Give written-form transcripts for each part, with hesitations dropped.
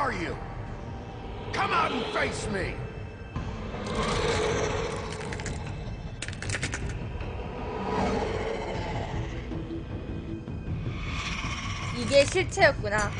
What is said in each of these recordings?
are you? Come out and face me! 이게 실체였구나.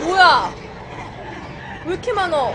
뭐야? 왜 이렇게 많어?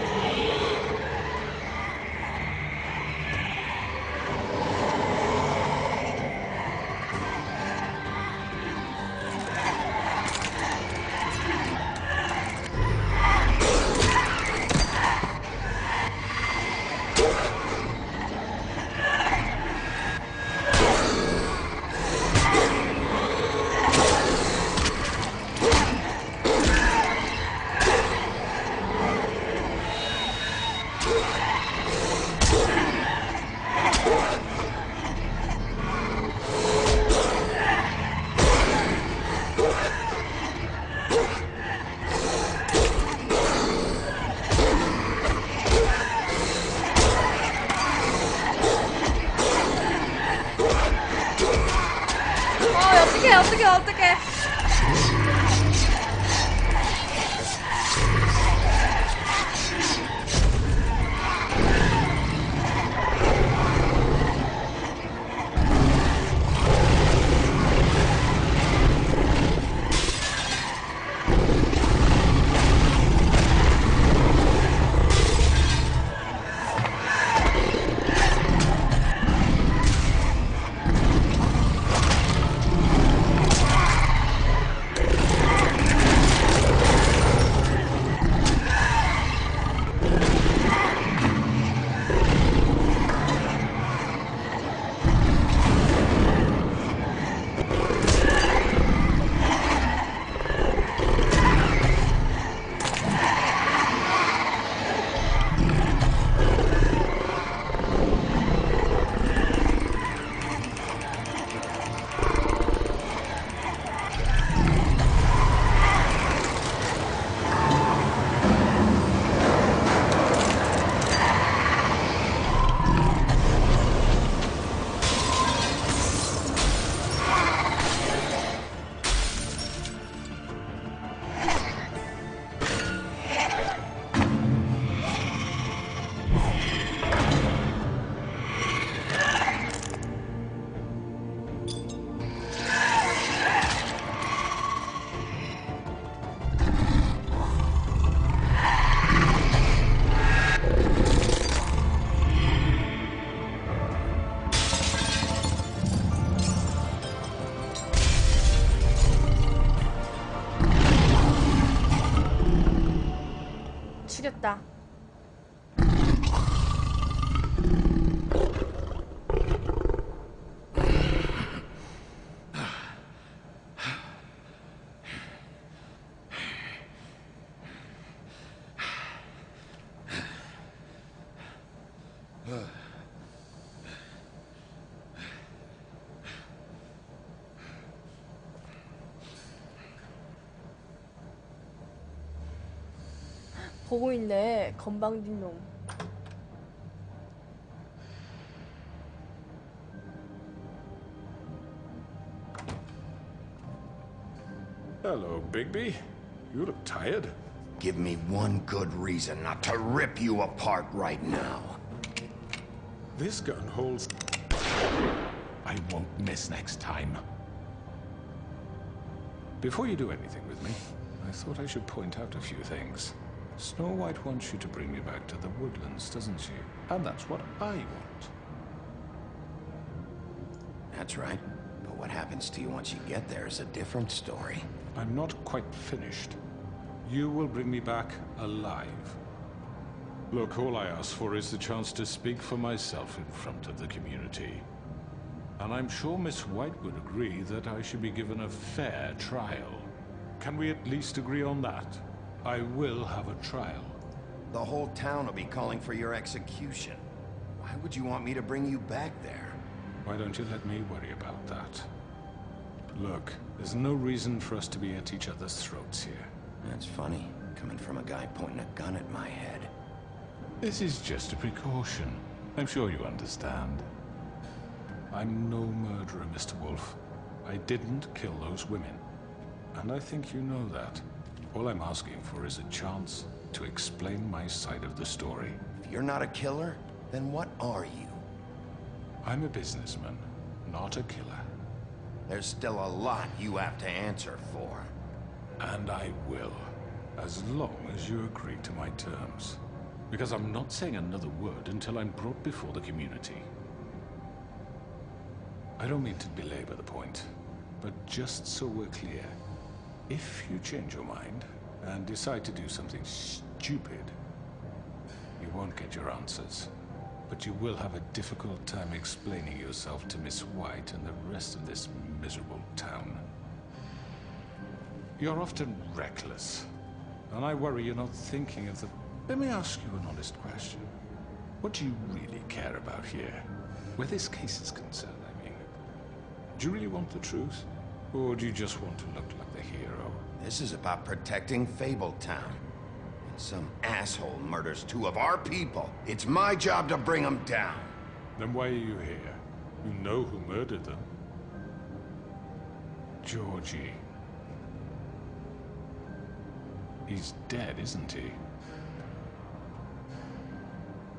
어떡해. 죽였다. 보고 있네, 건방진 놈. Hello, Bigby. You look tired. Give me one good reason not to rip you apart right now. This gun holds... I won't miss next time. Before you do anything with me, I thought I should point out a few things. Snow White wants you to bring me back to the woodlands, doesn't she? And that's what I want. That's right. But what happens to you once you get there is a different story. I'm not quite finished. You will bring me back alive. Look, all I ask for is the chance to speak for myself in front of the community. And I'm sure Miss White would agree that I should be given a fair trial. Can we at least agree on that? I will have a trial. The whole town will be calling for your execution. Why would you want me to bring you back there? Why don't you let me worry about that? Look, there's no reason for us to be at each other's throats here. That's funny, coming from a guy pointing a gun at my head. This is just a precaution. I'm sure you understand. I'm no murderer, Mr. Wolf. I didn't kill those women. And I think you know that. All I'm asking for is a chance to explain my side of the story. If you're not a killer, then what are you? I'm a businessman, not a killer. There's still a lot you have to answer for. And I will, as long as you agree to my terms. Because I'm not saying another word until I'm brought before the community. I don't mean to belabor the point, but just so we're clear, if you change your mind and decide to do something stupid, you won't get your answers. But you will have a difficult time explaining yourself to Miss White and the rest of this miserable town. You're often reckless, and I worry you're not thinking of the... Let me ask you an honest question. What do you really care about here? Where this case is concerned, I mean. Do you really want the truth? Or do you just want to look like the hero? This is about protecting Fabletown. And some asshole murders two of our people. It's my job to bring them down. Then why are you here? You know who murdered them. Georgie. He's dead, isn't he?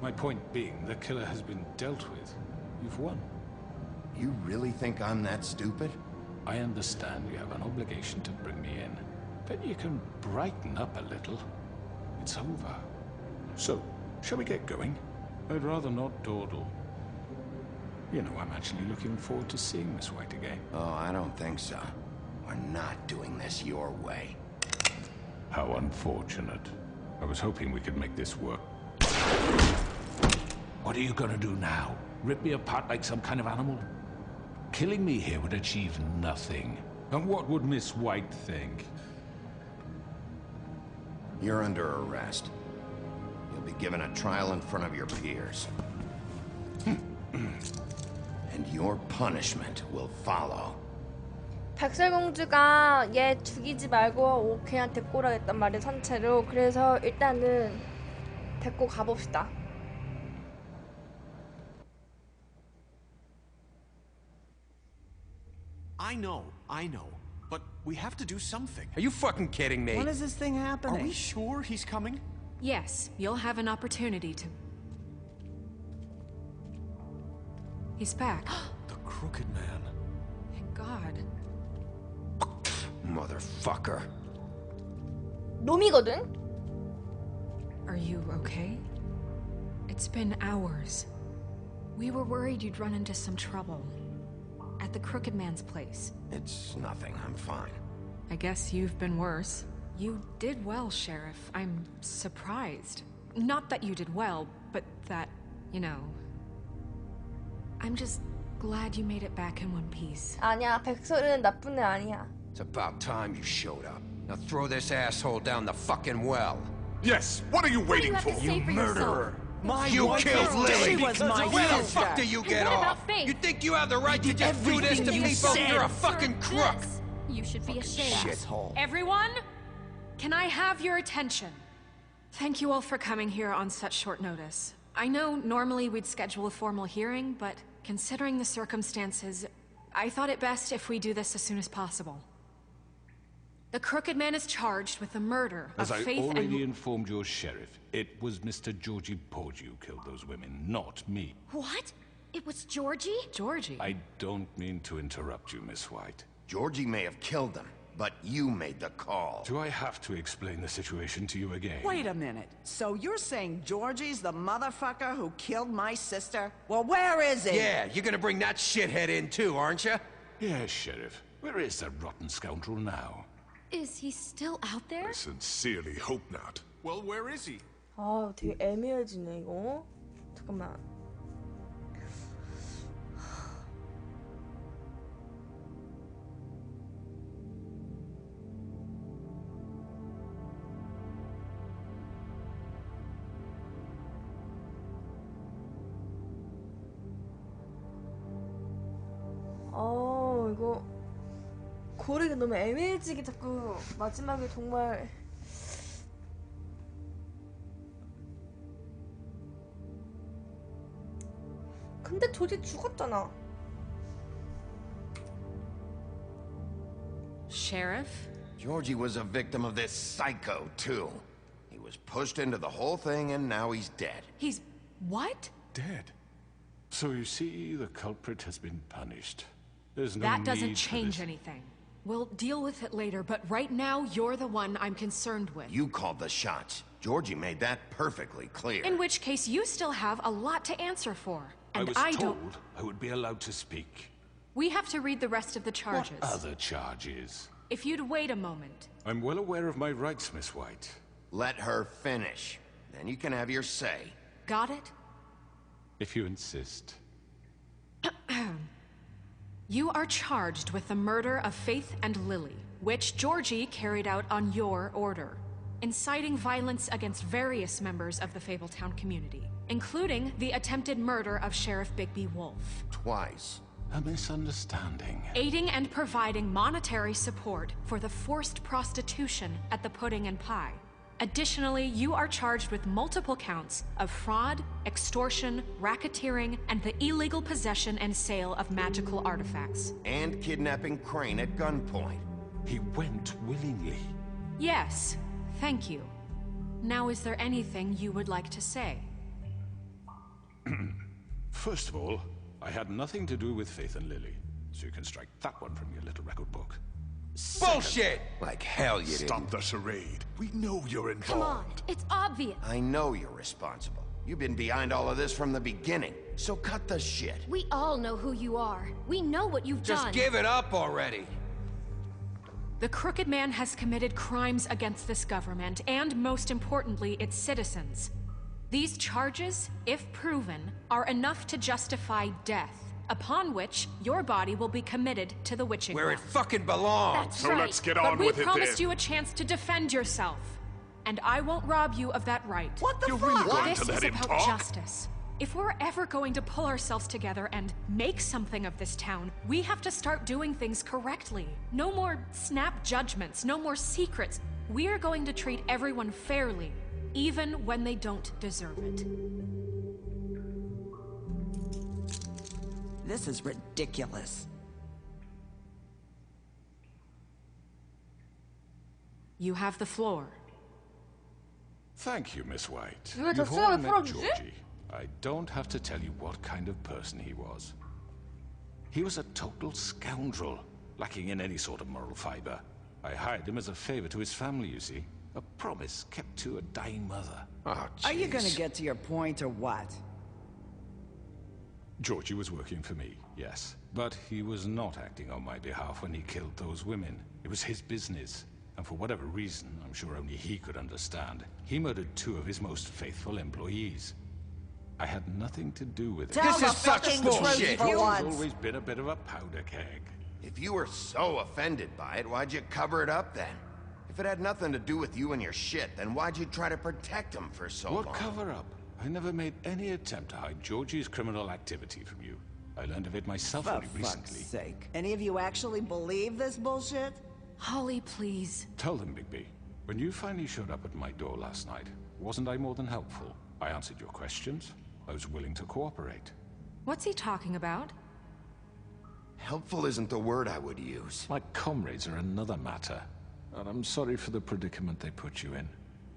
My point being, the killer has been dealt with. You've won. You really think I'm that stupid? I understand you have an obligation to bring me in, but you can brighten up a little. It's over. So, shall we get going? I'd rather not dawdle. You know, I'm actually looking forward to seeing Miss White again. Oh, I don't think so. We're not doing this your way. How unfortunate. I was hoping we could make this work. What are you gonna do now? Rip me apart like some kind of animal? Killing me here would achieve nothing. And what would Miss White think? You're under arrest. You'll be given a trial in front of your peers. And your punishment will follow. 백설공주가 얘 죽이지 말고 그냥 데리고 오라겠단 말이야, 산채로. 그래서 일단은 데리고 가봅시다. I know. But we have to do something. Are you fucking kidding me? When is this thing happening? Are we sure he's coming? Yes, you'll have an opportunity to... He's back. The Crooked Man. Thank God. Motherfucker. 놈이거든? Are you okay? It's been hours. We were worried you'd run into some trouble. At the Crooked Man's place. It's nothing. I'm fine. I guess you've been worse. You did well, Sheriff. I'm surprised. Not that you did well, but that, you know... I'm just glad you made it back in one piece. 아니야, 백설은 나쁜 애 아니야. It's about time you showed up. Now throw this asshole down the fucking well. Yes, what are you waiting for? You murderer! You killed Lily! She was my Where the sister. fuck do you get what about off? Faith? You think you have the right to just do this to everything you people? said. You're a fucking crook! You should be ashamed. Shithole. Everyone, can I have your attention? Thank you all for coming here on such short notice. I know normally we'd schedule a formal hearing, but considering the circumstances, I thought it best if we do this as soon as possible. The Crooked Man is charged with the murder of As I Faith already and... informed your sheriff, it was Mr. Georgie Porgy who killed those women, not me. What? It was Georgie? Georgie? I don't mean to interrupt you, Miss White. Georgie may have killed him, but you made the call. Do I have to explain the situation to you again? Wait a minute. So you're saying Georgie's the motherfucker who killed my sister? Well, where is he? Yeah, you're gonna bring that shithead in too, aren't you? Yes, Sheriff. Where is that rotten scoundrel now? Is he still out there? I sincerely hope not. Well, where is he? 아, 되게 애매해지네 이거. 잠깐만. 이거 고르기 너무 애매해지게 자꾸 마지막에 정말 근데 조지 죽었잖아. Sheriff? Georgie was a victim of this psycho, too. He was pushed into the whole thing and now he's dead. He's... what? Dead. So you see, the culprit has been punished. There's no That doesn't need for change this. anything. We'll deal with it later, but right now, you're the one I'm concerned with. You called the shots. Georgie made that perfectly clear. In which case, you still have a lot to answer for. And I was told I would be allowed to speak. We have to read the rest of the charges. What other charges? If you'd wait a moment. I'm well aware of my rights, Miss White. Let her finish. Then you can have your say. Got it? If you insist. You are charged with the murder of Faith and Lily, which Georgie carried out on your order, inciting violence against various members of the Fabletown community, including the attempted murder of Sheriff Bigby Wolf. Twice. A misunderstanding. Aiding and providing monetary support for the forced prostitution at the Pudding and Pie. Additionally, you are charged with multiple counts of fraud, extortion, racketeering, and the illegal possession and sale of magical artifacts. And kidnapping Crane at gunpoint. He went willingly. Yes, thank you. Now, is there anything you would like to say? First of all, I had nothing to do with Faith and Lily, so you can strike that one from your little record book. Bullshit! Like hell you Stop didn't. the charade. We know you're involved. Come on, it's obvious. I know you're responsible. You've been behind all of this from the beginning. So cut the shit. We all know who you are. We know what you've Just done. give it up already. The Crooked Man has committed crimes against this government, and most importantly, its citizens. These charges, if proven, are enough to justify death, upon which your body will be committed to the witching Where it well. fucking belongs. That's So right. let's get But on we with it promised then. you a chance to defend yourself, and I won't rob you of that right. What the You're fuck? really going This to let is him about talk? justice. If we're ever going to pull ourselves together and make something of this town, we have to start doing things correctly. No more snap judgments, no more secrets. We are going to treat everyone fairly, even when they don't deserve it. This is ridiculous. You have the floor. Thank you, Miss White. 왜 저 You've 수학을 all met 풀어주지? Georgie. I don't have to tell you what kind of person he was. He was a total scoundrel, lacking in any sort of moral fiber. I hired him as a favor to his family, you see. A promise kept to a dying mother. Oh, Are you gonna jeez. get to your point or what? Georgie was working for me, yes. But he was not acting on my behalf when he killed those women. It was his business. And for whatever reason, I'm sure only he could understand, he murdered 2 of his most faithful employees. I had nothing to do with it. Tell This the is such fucking bullshit. truth for He's once. always been a bit of a powder keg. If you were so offended by it, why'd you cover it up then? If it had nothing to do with you and your shit, then why'd you try to protect him for so What long? cover up? I never made any attempt to hide Georgie's criminal activity from you. I learned of it myself For only fuck's recently. sake. Any of you actually believe this bullshit? Holly, please. Tell them, Bigby. When you finally showed up at my door last night, wasn't I more than helpful? I answered your questions. I was willing to cooperate. What's he talking about? Helpful isn't the word I would use. My comrades are another matter. And I'm sorry for the predicament they put you in.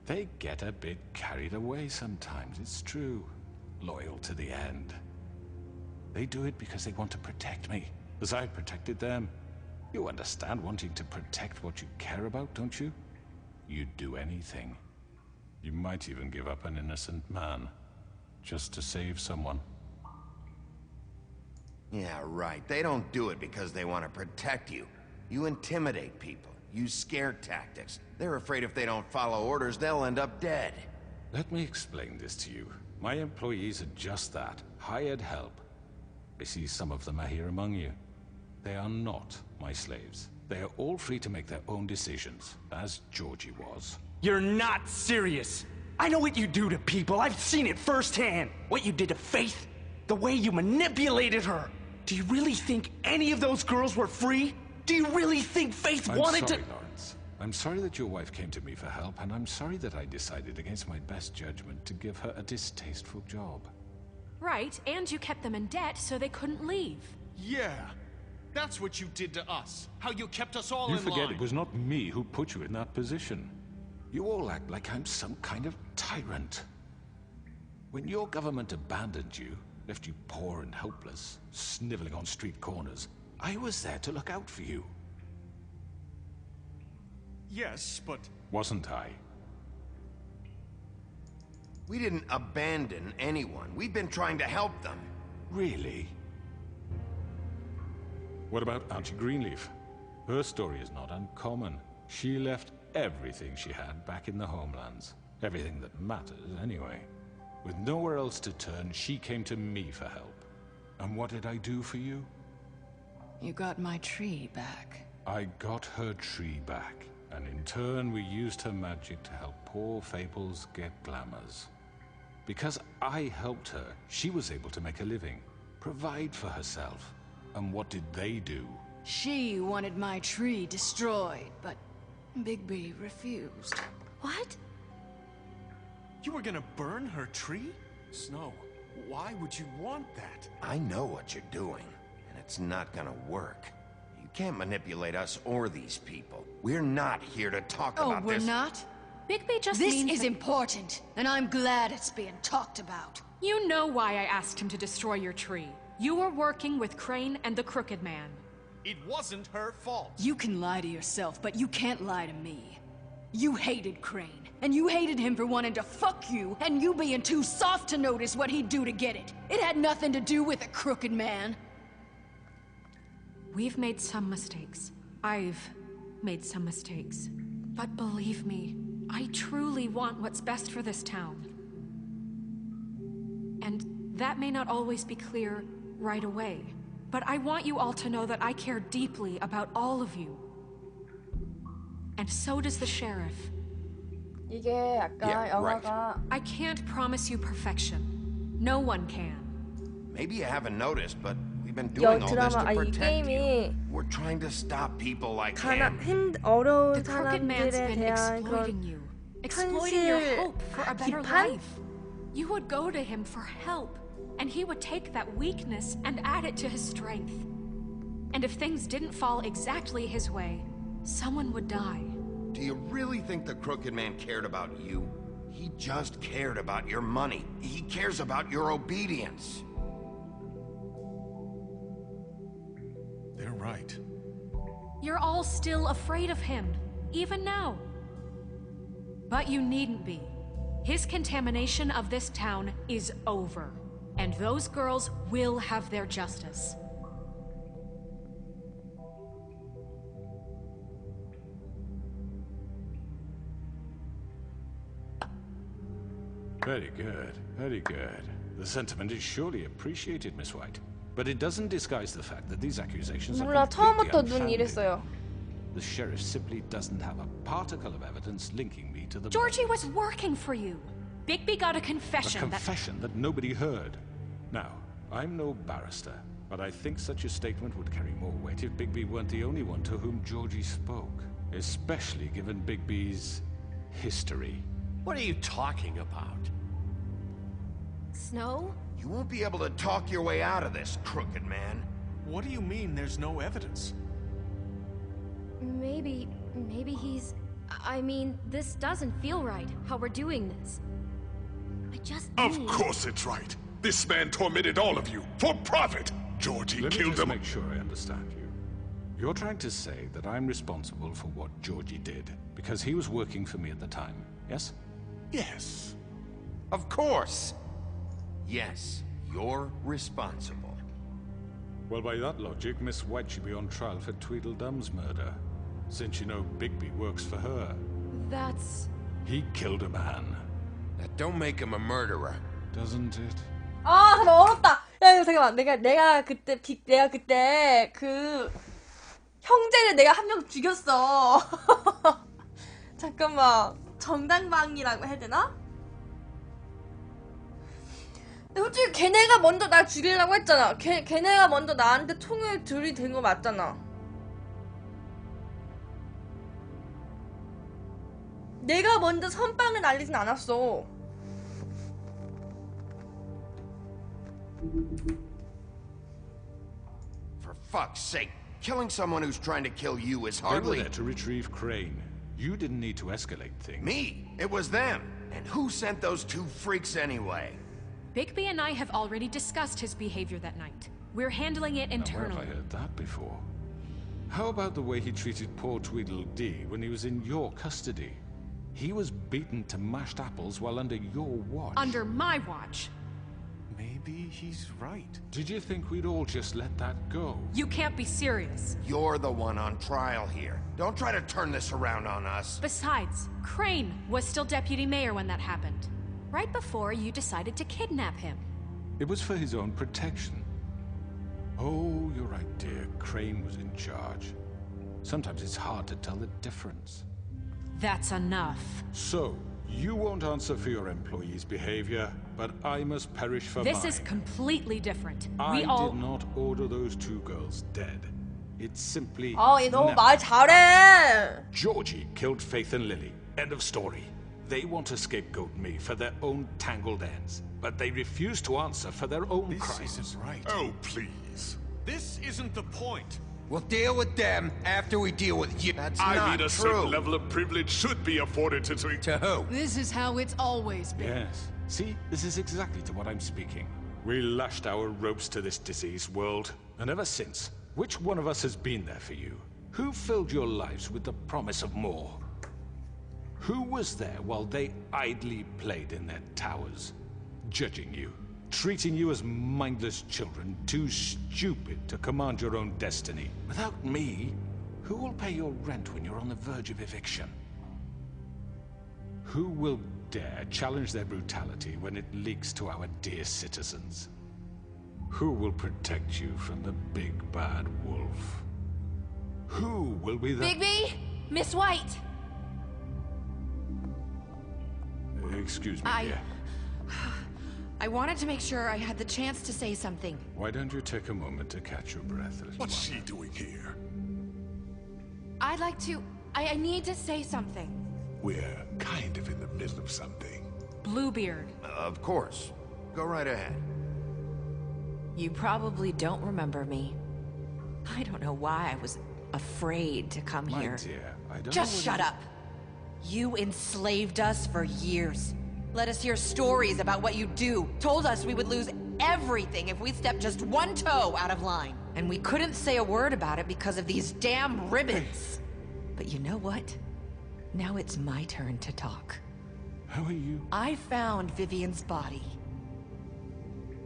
They get a bit carried away sometimes, it's true. Loyal to the end. They do it because they want to protect me, as I protected them. You understand wanting to protect what you care about, don't you? You'd do anything. You might even give up an innocent man, just to save someone. Yeah, right. They don't do it because they want to protect you. You intimidate people, use scare tactics. They're afraid if they don't follow orders, they'll end up dead. Let me explain this to you. My employees are just that, hired help. I see some of them are here among you. They are not my slaves. They are all free to make their own decisions, as Georgie was. You're not serious. I know what you do to people. I've seen it firsthand. What you did to Faith, the way you manipulated her. Do you really think any of those girls were free? Do you really think Faith wanted to— Lawrence. I'm sorry that your wife came to me for help, and I'm sorry that I decided against my best judgment to give her a distasteful job. Right, and you kept them in debt so they couldn't leave. Yeah. That's what you did to us. How you kept us all You in forget line. it was not me who put you in that position. You all act like I'm some kind of tyrant. When your government abandoned you, left you poor and helpless, sniveling on street corners, I was there to look out for you. Yes, but... Wasn't I? We didn't abandon anyone. We've been trying to help them. Really? What about Auntie Greenleaf? Her story is not uncommon. She left everything she had back in the homelands. Everything that matters, anyway. With nowhere else to turn, she came to me for help. And what did I do for you? You got my tree back. I got her tree back. And in turn, we used her magic to help poor Fables get glamours. Because I helped her, she was able to make a living, provide for herself. And what did they do? She wanted my tree destroyed, but Bigby refused. What? You were gonna burn her tree? Snow, why would you want that? I know what you're doing, and it's not gonna work. You can't manipulate us or these people. We're not here to talk about this. Oh, we're not? Bigby just This means is that- important, and I'm glad it's being talked about. You know why I asked him to destroy your tree. You were working with Crane and the Crooked Man. It wasn't her fault. You can lie to yourself, but you can't lie to me. You hated Crane, and you hated him for wanting to fuck you, and you being too soft to notice what he'd do to get it. It had nothing to do with a Crooked Man. We've made some mistakes. I've made some mistakes. But believe me, I truly want what's best for this town. And that may not always be clear right away. But I want you all to know that I care deeply about all of you. And so does the sheriff. 이게 약간 Yeah, right. 영화가 I can't promise you perfection. No one can. Maybe you haven't noticed, but we've been doing all this to 이 protect you. 게임이 We're trying to stop people like him. 어려운 The Crooked Man's 사람들에 been 대한 exploiting 그런 you. Exploiting your 현실 hope for a better 비판? life. You would go to him for help, and he would take that weakness and add it to his strength. And if things didn't fall exactly his way, someone would die. Do you really think the Crooked Man cared about you? He just cared about your money. He cares about your obedience. They're right. You're all still afraid of him, even now. But you needn't be. His contamination of this town is over, and those girls will have their justice. Very good, very good. The sentiment is surely appreciated, Miss White. But it doesn't disguise the fact that these accusations are 몰라 completely 처음부터 눈 unfounded. 이랬어요. The sheriff simply doesn't have a particle of evidence linking me to the Georgie was working for you. Bigby got a confession A confession that nobody heard. Now, I'm no barrister, but I think such a statement would carry more weight if Bigby weren't the only one to whom Georgie spoke, especially given Bigby's history. What are you talking about? Snow? You won't be able to talk your way out of this, Crooked Man. What do you mean there's no evidence? Maybe he's... I mean, this doesn't feel right, how we're doing this. I just Of need... course it's right. This man tormented all of you for profit. Georgie Let me killed just him. make sure I understand you. You're trying to say that I'm responsible for what Georgie did because he was working for me at the time, yes? Yes. Of course. Yes, you're responsible. Well, by that logic, Miss White should be on trial for Tweedledum's murder, since you know Bigby works for her. That's... He killed a man, That don't make him a murderer. doesn't it? 아, 근데 어렵다. 야, 이거 잠깐만. 내가 그때 그 형제를 내가 한 명 죽였어. 잠깐만. 정당방위라고 해야 되나? 근데 솔직히 걔네가 먼저 날 죽이려고 했잖아. 걔네가 먼저 나한테 총을 들이댄 거 맞잖아. 내가 먼저 선빵을 날리진 않았어. For fuck's sake, killing someone who's trying to kill you is They were hardly... there to retrieve Crane. You didn't need to escalate things. Me! It was them! And who sent those two freaks anyway? Bigby and I have already discussed his behavior that night. We're handling it Now, where internally. have I heard that before? How about the way he treated poor Tweedledee when he was in your custody? He was beaten to mashed apples while under your watch. Under my watch. Maybe he's right. Did you think we'd all just let that go? You can't be serious. You're the one on trial here. Don't try to turn this around on us. Besides, Crane was still deputy mayor when that happened. Right before you decided to kidnap him. It was for his own protection. Oh, you're right, dear. Crane was in charge. Sometimes it's hard to tell the difference. That's enough. So, you won't answer for your employees' behavior, but I must perish for This mine. is completely different. I We all... did not order those two girls dead. It's simply... 아, 얘 너무 never. 말 잘해. Georgie killed Faith and Lily. End of story. They want to scapegoat me for their own tangled ends, but they refuse to answer for their own This crimes. isn't right. Oh, please. This isn't the point. We'll deal with them after we deal with you. That's I not mean, a true. certain level of privilege should be afforded to... To who? This is how it's always been. Yes. See, this is exactly to what I'm speaking. We lashed our ropes to this diseased world, and ever since, which one of us has been there for you? Who filled your lives with the promise of more? Who was there while they idly played in their towers, judging you, treating you as mindless children, too stupid to command your own destiny? Without me, who will pay your rent when you're on the verge of eviction? Who will dare challenge their brutality when it leaks to our dear citizens? Who will protect you from the big bad wolf? Who will be the... Bigby? Miss White! Excuse me, dear. I wanted to make sure I had the chance to say something. Why don't you take a moment to catch your breath a little What's while? she doing here? I'd like to... I need to say something. We're kind of in the middle of something. Bluebeard. Of course. Go right ahead. You probably don't remember me. I don't know why I was afraid to come My here. dear, I don't Just know shut up. You enslaved us for years. Let us hear stories about what you do. Told us we would lose everything if we stepped just one toe out of line. And we couldn't say a word about it because of these damn ribbons. But you know what? Now it's my turn to talk. How are you? I found Vivian's body.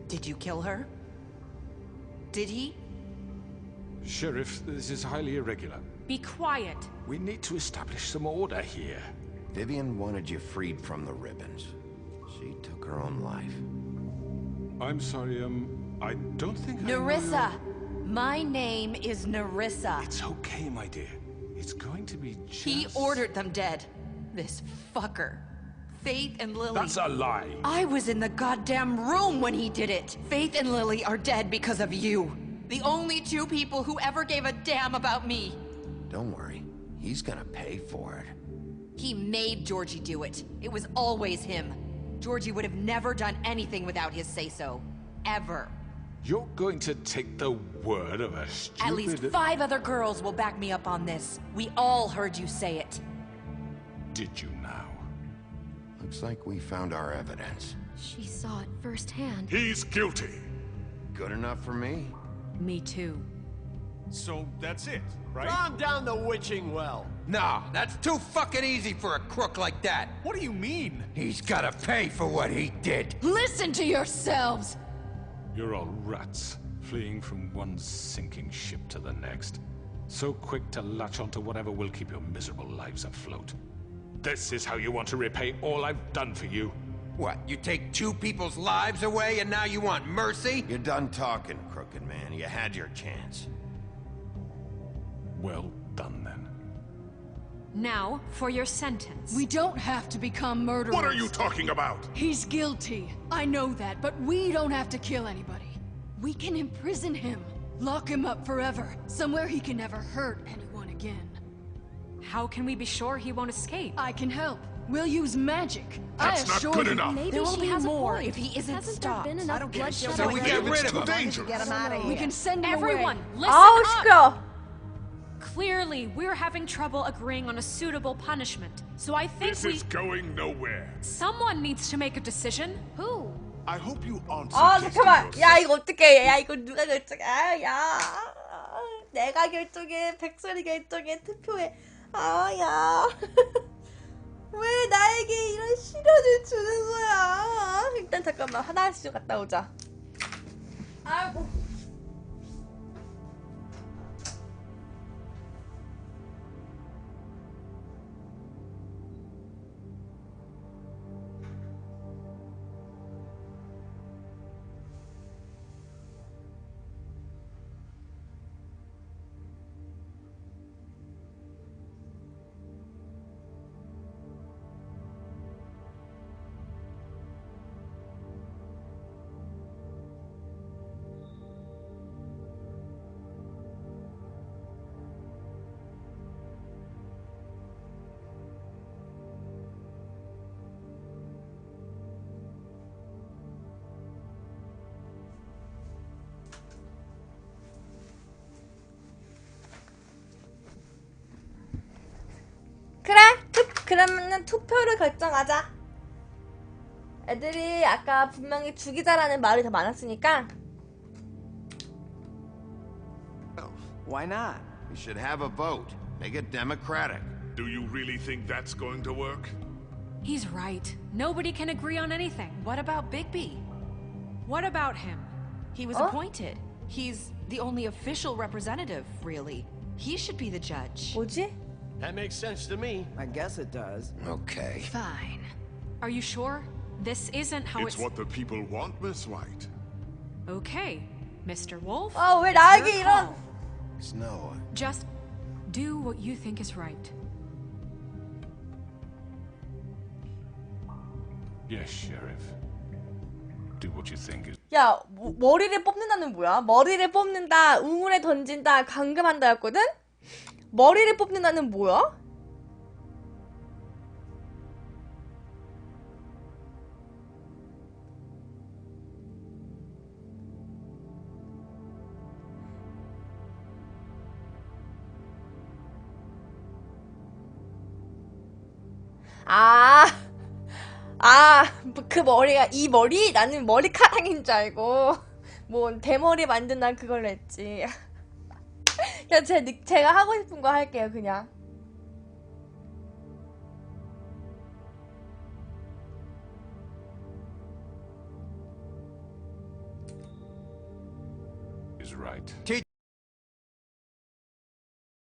Did you kill her? Did he? Sheriff, this is highly irregular. Be quiet. We need to establish some order here. Vivian wanted you freed from the ribbons. She took her own life. I'm sorry, I don't think Nerissa! My name is Nerissa. It's okay, my dear. It's going to be just... He ordered them dead. This fucker. Faith and Lily. That's a lie. I was in the goddamn room when he did it. Faith and Lily are dead because of you. The only two people who ever gave a damn about me. Don't worry. He's gonna pay for it. He made Georgie do it. It was always him. Georgie would have never done anything without his say-so. Ever. You're going to take the word of a stupid... At least 5 other girls will back me up on this. We all heard you say it. Did you now? Looks like we found our evidence. She saw it firsthand. He's guilty. Good enough for me. Me too. So that's it, right? Calm down the witching well. Nah, that's too fucking easy for a crook like that. What do you mean? He's gotta pay for what he did. Listen to yourselves! You're all rats, fleeing from one sinking ship to the next. So quick to latch onto whatever will keep your miserable lives afloat. This is how you want to repay all I've done for you? What, you take two people's lives away and now you want mercy? You're done talking, crooked man. You had your chance. Well done, then. Now, for your sentence. We don't have to become murderers. What are you talking about? He's guilty. I know that, but we don't have to kill anybody. We can imprison him. Lock him up forever. Somewhere he can never hurt anyone again. How can we be sure he won't escape? I can help. We'll use magic. That's I not assure good you. enough. Maybe There will she be has more a point. if he isn't Hasn't stopped. there been enough I don't care. bloodshed So we already? get rid It's of too him. dangerous. Get him out of here. We can send him Everyone, away. listen 아우, up! 시끄러. Clearly, we're having trouble agreeing on a suitable punishment. So I think This is going nowhere. someone needs to make a decision. Who? I hope you answer 아, this 잠깐만. to 야, yourself. 이거 어떡해. 야, 이거 누가 결정해. 아, 야. 내가 결정해. 백설이 결정해. 투표해. 아, 야. 왜 나에게 이런 시련을 주는 거야? 일단 잠깐만. 하나씩 갔다 오자. 아이고. 그래? 그러면은 투표를 결정하자. 애들이 아까 분명히 죽이자라는 말이 더 많았으니까. Why not? We should have a vote. Make it democratic. Do you really think that's going to work? He's right. Nobody can agree on anything. What about Bigby? What about him? He was Oh? appointed. He's the only official representative, really. He should be the judge. 뭐지? That makes sense to me. I guess it does. Okay. Fine. Are you sure? This isn't how It's what the people want, Miss White. Okay, Mr. Wolf. 아, 왜 it's 나에게 your 이런. call. Snow. Just do what you think is right. Yes, Sheriff. Do what you think is... 야, 머리를 뽑는다는 뭐야? 머리를 뽑는다, 우물에 던진다, 감금한다였거든? 머리를 뽑는다는 뭐야? 그 머리가 이 머리? 나는 머리카락인 줄 알고 뭐 대머리 만든다 그걸로 했지. 그냥 제가 하고 싶은 거 할게요 그냥. right.